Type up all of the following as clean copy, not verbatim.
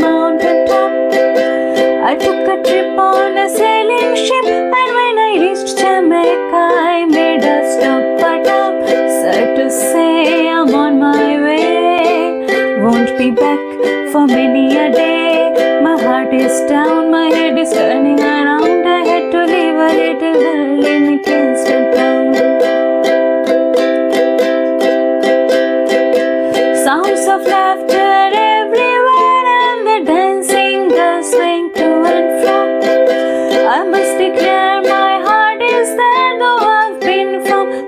mountain top. I took a trip on a sailing ship, and when I reached Jamaica, I made a stop. But I'm sad to say I'm on my way. Won't be back for many a day. My heart is down, my head is turning around. I had to leave a little girl in Kingston town. Sounds of laughter everywhere, and the dancing girls swing to and fro. I must declare my heart is there, though I've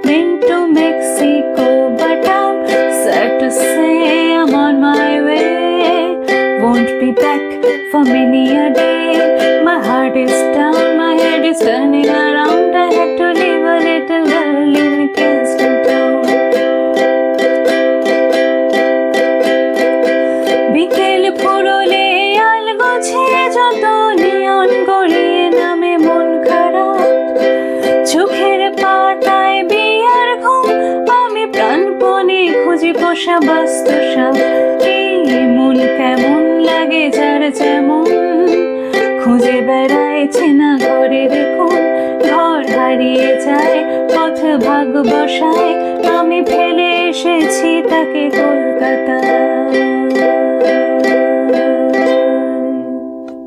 been to Mexico. But I'm sad to say I'm on my way. Won't be back for many a day. My heart is down, my head is turning around. I had to leave a little girl in Kingston town. বিকেল ফুরলে আল গোছে যত নিয়ন গড়িয়ে নামে মন খারাপ। চোখের পাতায় বিয়ার ঘুম, আমি প্রাণপণে খুঁজি পোষা বাস্তু সাপ। এই মন কেমন লাগে যার যেমন, খুঁজে বেড়ায় চেনা ঘরের কোণ। ঘর হারিয়ে যায়, পথ ভাগ বসায়, আমি ফেলে এসেছি তাকে কলকাতা।